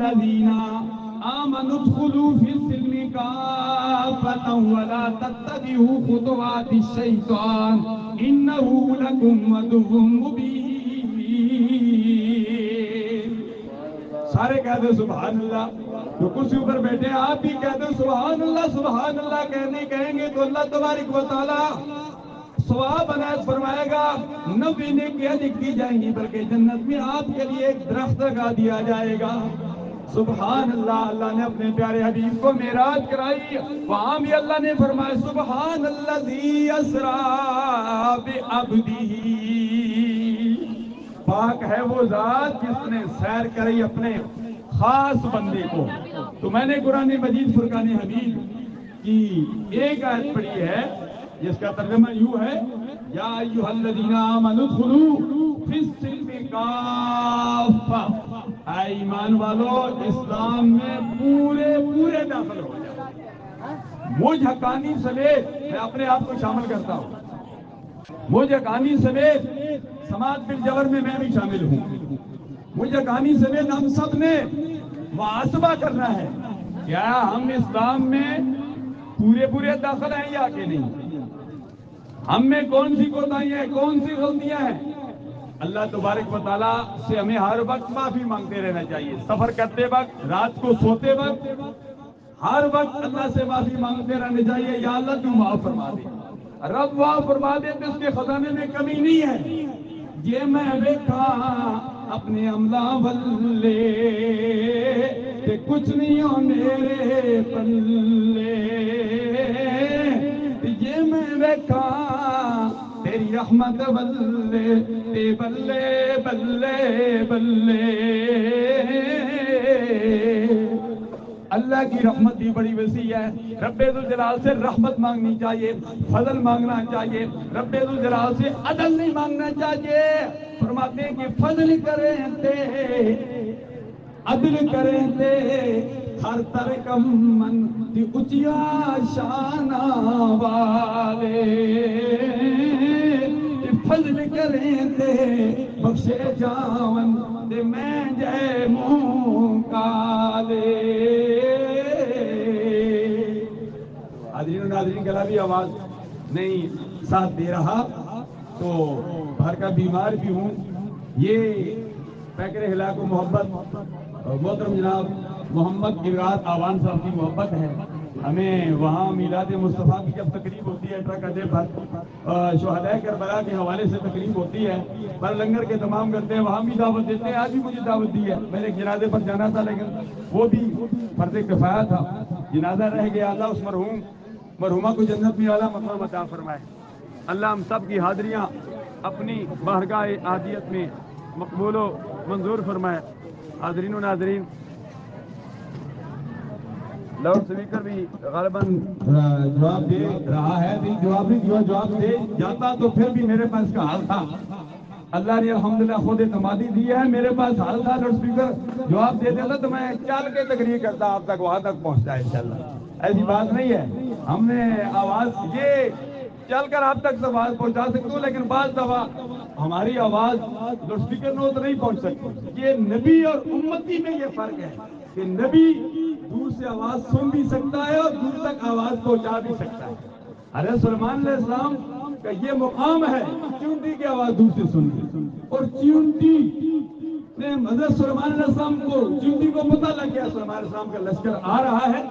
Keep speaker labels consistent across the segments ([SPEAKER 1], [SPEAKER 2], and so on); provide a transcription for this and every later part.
[SPEAKER 1] الذین آمنوا ادخلوا فی السلم کافۃ ولا تتبعوا خطوات الشیطان انہ لکم عدو مبین۔ سارے کہہ دو سبحان اللہ، جو کرسی پر بیٹھے آپ بھی کہہ دو سبحان اللہ کہیں گے تو اللہ تبارک و تعالی ثواب عنایت فرمائے گا، 90 نیکیاں لکھ دی جائیں گی، بلکہ جنت میں آپ کے لیے ایک درخت لگا دیا جائے گا۔ سبحان اللہ، اللہ نے اپنے پیارے حبیب کو معراج کرائی، وہاں بھی اللہ نے فرمایا سبحان الذی اسری بعبدہ، پاک ہے وہ ذات جس نے سیر کری اپنے خاص بندے کو۔ تو میں نے قرآن مجید فرقان حمید کی ایک آیت پڑھی ہے جس کا ترجمہ یوں ہے، یا ایھا الذین آمنوا ادخلوا فی السلم کافۃ، اے ایمان والو اسلام میں پورے داخل ہو جاؤ۔ مجھ حقانی سمیت میں اپنے آپ کو شامل کرتا ہوں، مجھ حقانی سمیت سماعت بالجبر میں بھی شامل ہوں، مجھ حقانی سمیت ہم سب نے محاسبہ کرنا ہے، کیا ہم اسلام میں پورے داخل ہیں یا کہ نہیں؟ ہم میں کون سی کوتاہیاں ہیں، کون سی غلطیاں ہیں؟ اللہ تبارک و تعالیٰ سے ہمیں ہر وقت معافی مانگتے رہنا چاہیے، سفر کرتے وقت، رات کو سوتے وقت، ہر وقت اللہ سے معافی مانگتے رہنا چاہیے، یا اللہ تو معاف فرما دے، رب معاف فرما دے تو اس کے خزانے میں کمی نہیں ہے۔ یہ میں دیکھا اپنے عملہ واللے کہ کچھ نہیں ہو میرے پلے، یہ میں دیکھا تیری رحمت بلے بلے بلے بلے۔ اللہ کی رحمت بھی بڑی وسیع ہے، رب ذوالجلال سے رحمت مانگنی چاہیے، فضل مانگنا چاہیے، رب ذوالجلال سے عدل نہیں مانگنا چاہیے۔ فرماتے ہیں کہ فضل کریں تے عدل کریں تے ہر ترکم من دی اچیا شانہ والے، فضل کریں تے بخشے جاون تے میں جے منہ کالے۔ حاضرین و ناظرین، گلا بھی آواز نہیں ساتھ دے رہا تو باہر کا بیمار بھی ہوں۔ یہ پیکر ہلا کو محبت محترم جناب محمد ابراز آوان صاحب کی محبت ہے، ہمیں وہاں میلاد مصطفیٰ کی جب تقریب ہوتی ہے ٹرک اڈے پر، شہدائے کربلا کے حوالے سے تقریب ہوتی ہے، پر لنگر کے تمام کرتے ہیں، وہاں بھی دعوت دیتے ہیں۔ آج بھی مجھے دعوت دی ہے، میں نے ایک جنازے پر جانا تھا لیکن وہ بھی فرض کفایہ تھا، جنازہ رہ گیا۔ اللہ اس مرحومہ کو جنت میں اعلیٰ مقام عطا فرمائے۔ اللہ ہم سب کی حاضریاں اپنی بارگاہ عادیت میں مقبول و منظور فرمائے۔ حاضرین و ناظرین، لاؤڈ اسپیکر بھی غالباً جواب دے رہا ہے، جواب دے جاتا تو پھر بھی میرے پاس کا حال تھا، اللہ نے الحمدللہ خود اعتمادی دی ہے، میرے پاس حال تھا، لاؤڈ اسپیکر جواب دے دیتا تو میں چل کے تقریر کرتا آپ تک، وہاں تک پہنچتا ہے انشاءاللہ۔ ایسی بات نہیں ہے، ہم نے آواز یہ چل کر آپ تک آواز پہنچا سکتے ہو، لیکن بعض دفعہ ہماری آواز لاؤڈ اسپیکر نوٹ نہیں پہنچ سکتی۔ یہ نبی اور امتی میں یہ فرق ہے کہ نبی دور سے آواز سن بھی سکتا ہے اور دور تک آواز پہنچا بھی سکتا ہے۔ حضرت سلیمان علیہ السلام کا یہ مقام ہے، چونٹی کی آواز دور سے سن لی، اور چونٹی نے حضرت سلیمان علیہ السلام کو، چونٹی کو پتہ لگ گیا سلیمان علیہ السلام کا لشکر آ رہا ہے،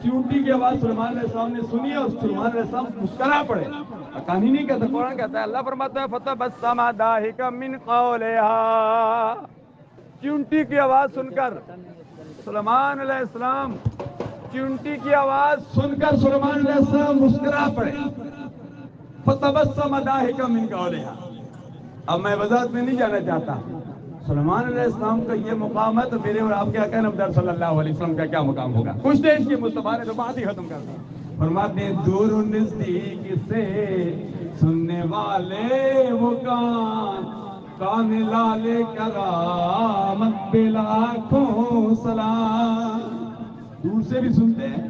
[SPEAKER 1] چونٹی کی آواز سلیمان علیہ السلام نے سنی اور سلیمان علیہ السلام مسکرا پڑے۔ کہانی نہیں کہتا، قرآن کہتا ہے، اللہ فرماتا ہے فَتَبَسَّمَ ضَاحِكًا مِّن قَوْلِهَا، چونٹی کی آواز سن کر سلیمان علیہ السلام، چونٹی کی آواز سن کر سلیمان علیہ السلام مسکرا پڑے۔ فَتَبَسَّمَ ضَاحِكًا مِّن قَوْلِهَا۔ اب میں وضاحت میں نہیں جانا چاہتا، سلیمان علیہ السلام کا یہ مقام ہے تو میرے اور آپ کے آقا نامدار صلی اللہ علیہ وسلم کا کیا مقام ہوگا؟ کچھ دیر کے مصطفیٰ نے تو بات ہی ختم کر دی۔ فرماتے ہیں دور و نزدیک سے سننے والے وہ کان لالے کرامت پہ لاکھوں سلام۔ دور سے بھی سنتے ہیں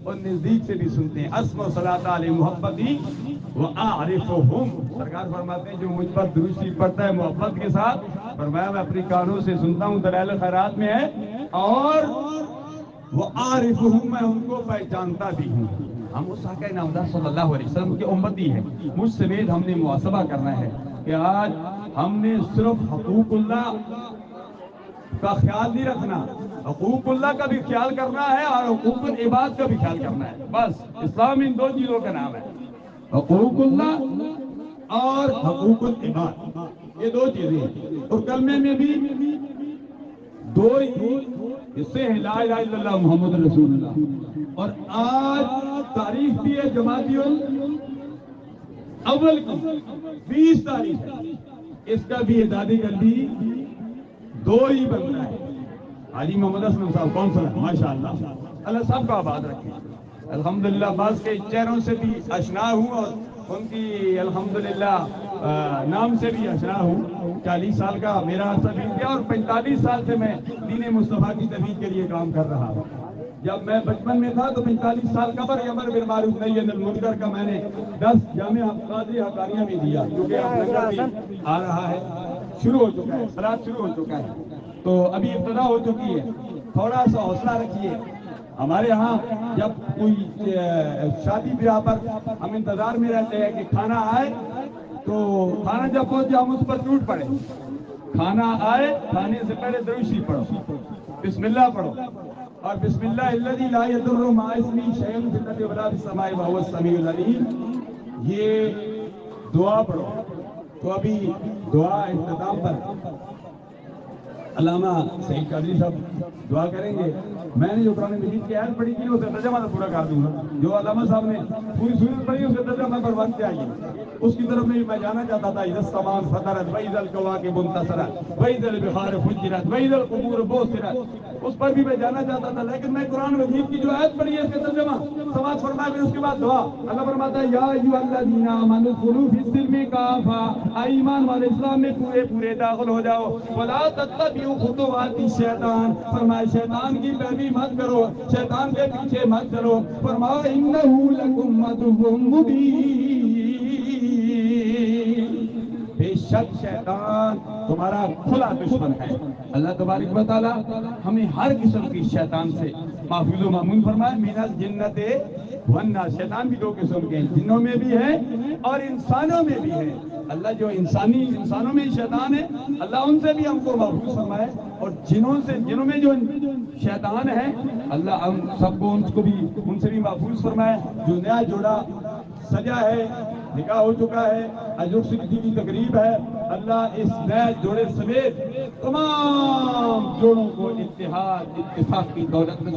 [SPEAKER 1] اور نزدیک سے بھی سنتے ہیں۔ اسم و صلاۃ علی محبتی وَأَعْرِفُهُمْ، سرکار فرماتے ہیں جو مجھ پر درود شریف پڑھتا ہے محبت کے ساتھ، فرمایا میں اپنی کانوں سے سنتا ہوں، دلائل خیرات میں ہے اور وہ عارف ہوں، میں ان کو پہچانتا بھی ہوں. ہم اس آقا نامدار صلی اللہ علیہ وسلم کے امتی ہیں. مجھ سمیت ہم نے محاسبہ کرنا ہے کہ آج ہم نے صرف حقوق اللہ کا خیال نہیں رکھنا، حقوق اللہ کا بھی خیال کرنا ہے اور حقوق العباد کا بھی خیال کرنا ہے. بس اسلام ان دو چیزوں کا نام ہے، حقوق اللہ اور حقوق العباد. یہ دو چیزیں ہیں. اور کلمے میں بھی دو ہی حصے ہیں، لا الہ الا اللہ محمد رسول اللہ. اور آج تاریخ بھی ہے جمادی الاول کی 20 تاریخ ہے. اس کا بھی اعدادی گردی دو ہی بنتا ہے. حاجی محمد اسلم صاحب کون سا ہے؟ ماشاء اللہ، اللہ سب کا آباد رکھے. الحمدللہ بعض کے چہروں سے بھی اشنا ہوں اور ان کی الحمدللہ نام سے بھی اشنا ہوں. 40 سال کا میرا عرصہ بیت گیا اور 45 سال سے میں دین مصطفیٰ کی تبلیغ کے لیے کام کر رہا ہوں. جب میں بچپن میں تھا تو 45 سال کا امر بالمعروف نہی عن المنکر کا میں نے 10 جامع قاضی حقانیہ بھی دیا، کیونکہ اب لنگر بھی آ رہا ہے، شروع ہو چکا ہے، صلاۃ شروع ہو چکا ہے. تو ابھی ابتدا ہو چکی ہے. تھوڑا سا حوصلہ رکھیے. ہمارے ہاں جب کوئی شادی بیاہ پر ہم انتظار میں رہتے ہیں کہ کھانا آئے، تو کھانا جب پہنچے ہم اس پر ٹوٹ پڑے. کھانا آئے، کھانے سے پہلے درود شریف پڑھو، بسم اللہ پڑھو، اور بسم اللہ الذی لا یضر مع اسمہ شیء فی الارض ولا فی السماء وهو السمیع العلیم. یہ دعا پڑھو. تو ابھی دعا اختتام پر علامہ سعید قادری صاحب دعا کریں گے. میں نے جو قرآن مجید کی آیت پڑھی تھی اسے ترجمہ تو پورا کر دوں گا. جو علامہ صاحب نے پوری سورت پڑھی اسے ترجمہ پر وقت آئیے. اس کی طرف میں جانا چاہتا تھا. اذا السماء انفطرت واذا الكواكب انتثرت واذا البحار فجرت واذا القبور بعثرت، اس پر بھی میں جانا چاہتا تھا. لیکن میں قرآن مجید کی جو آیت پڑھی ہے اس کا ترجمہ سماعت فرمایا، پھر اس کے بعد دعا. اللہ فرماتا ہے یا ایھا الذین آمنوا ادخلوا فی السلم کافۃ، ایمان والے اسلام میں پورے داخل ہو جاؤ. ولا تتبعوا خطوات الشیطان، فرمایا شیطان کی پیروی مت کرو، شیطان کے پیچھے مت چلو. فرمایا انہ لکم عدو مبین، بے شک شیطان تمہارا کھلا دشمن ہے. اللہ تبارک و تعالی ہمیں ہر قسم کی شیطان سے محفوظ و مامون فرمائے. من الجنۃ والناس، شیطان بھی دو قسم کے ہیں، جنوں میں بھی ہے اور انسانوں میں بھی ہے. اللہ جو انسانوں میں شیطان ہے، اللہ ان سے بھی ہم کو محفوظ فرمائے. اور جنوں میں جو شیطان ہے، اللہ ہم سب کو ان سے بھی محفوظ فرمائے. جو نیا جوڑا سجا ہے، نکاح ہو چکا ہے، ایجوکسٹی کی تقریب ہے، اللہ اس نئے جوڑے سمیت تمام جوڑوں کو اتحاد اتفاق کی دولت میں